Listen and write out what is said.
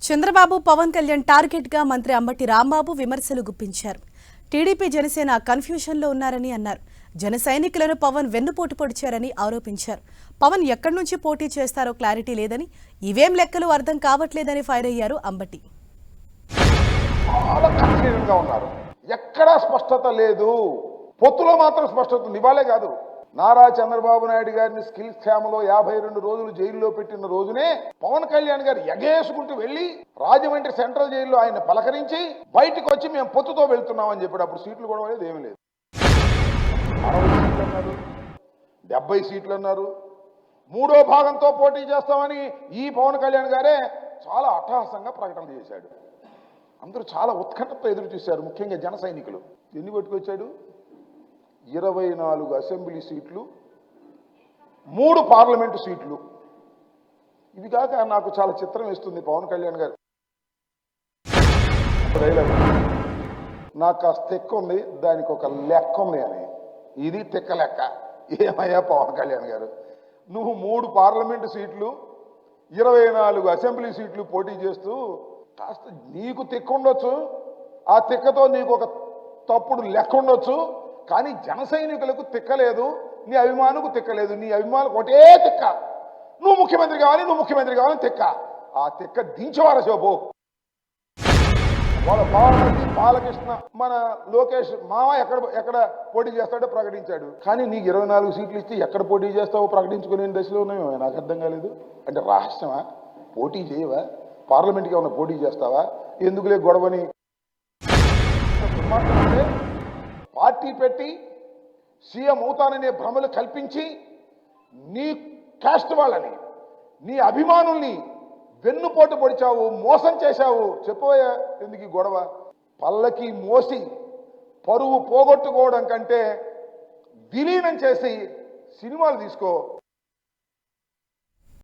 Chandrababu Pawan Kalyan target గా మంత్రి అంబటి రాంబాబు విమర్శలు గుప్పించారు. టీడీపీ జనసేన కన్ఫ్యూజన్ లో ఉన్నారని అన్నారు. జన సైనికులను పవన్ వెన్నుపోటు పొడిచారని ఆరోపించారు. పవన్ ఎక్కడి నుంచి పోటీ చేస్తారో క్లారిటీ లేదని, ఇవేం లెక్కలు అర్థం కావట్లేదని ఫైర్ అయ్యారు అంబటి. చాలా కన్ఫ్యూజన్ గా ఉన్నారు. ఎక్కడా స్పష్టత లేదు. పొత్తులో మాత్రం స్పష్టత ఉంది. ఇవాళే కాదు, నారా చంద్రబాబు నాయుడు గారిని స్కిల్ స్కామ్లో 52 రోజులు జైల్లో పెట్టిన రోజునే పవన్ కళ్యాణ్ గారు ఎగేసుకుంటూ వెళ్లి రాజమండ్రి సెంట్రల్ జైల్లో ఆయన పలకరించి బయటకు వచ్చి మేము పొత్తుతో వెళ్తున్నామని చెప్పాడు. అప్పుడు సీట్లు కూడా లేదు, ఏమీ లేదు. 60 సీట్లు అన్నారు, 70 సీట్లు అన్నారు. మూడో భాగంతో పోటీ చేస్తామని ఈ పవన్ కళ్యాణ్ గారే చాలా అట్టహాసంగా ప్రకటన చేశాడు. అందరూ చాలా ఉత్కంఠతో ఎదురు చూశారు, ముఖ్యంగా జన సైనికులు. ఎన్ని పట్టుకొచ్చాడు? 24 అసెంబ్లీ సీట్లు, 3 పార్లమెంటు సీట్లు. ఇది కాక నాకు చాలా చిత్రం వేస్తుంది పవన్ కళ్యాణ్ గారు. నాకు కాస్త తెక్క ఉంది, దానికి ఒక లెక్క ఉంది అని. ఇది తెక్క లెక్క. ఏమయ్యా పవన్ కళ్యాణ్ గారు, నువ్వు 3 పార్లమెంటు సీట్లు, 24 అసెంబ్లీ సీట్లు పోటీ చేస్తూ కాస్త నీకు తెక్క ఉండొచ్చు, ఆ తెక్కతో నీకు ఒక తప్పుడు లెక్క ఉండొచ్చు, కానీ జన సైనికులకు తిక్కలేదు, నీ అభిమానులకు తిక్కలేదు. నీ అభిమానులకు ఒకటే తిక్క, నువ్వు ముఖ్యమంత్రి కావాలి, నువ్వు ముఖ్యమంత్రి కావాలని తిక్క. ఆ తిక్క దించేవారు శోభు. వాళ్ళ బాలమతి బాలకృష్ణ మన లోకేష్ మామ ఎక్కడ పోటీ చేస్తాడో ప్రకటించాడు. కానీ నీకు 24 సీట్లు ఇచ్చి ఎక్కడ పోటీ చేస్తావో ప్రకటించుకునే దశలో ఉన్నాయో నాకు అర్థం కాలేదు. అంటే రహస్యమా? పోటీ చేయవా? పార్లమెంట్కి ఏమైనా పోటీ చేస్తావా? ఎందుకులే గొడవని పార్టీ పెట్టి సీఎం అవుతాననే భ్రమలు కల్పించి నీ కాస్ట్ వాళ్ళని, నీ అభిమానుల్ని వెన్నుపోటు పొడిచావు, మోసం చేశావు. చెప్పబోయా ఎందుకు ఈ గొడవ? పల్లకి మోసి పరువు పోగొట్టుకోవడం కంటే విలీనం చేసి సినిమాలు తీసుకో.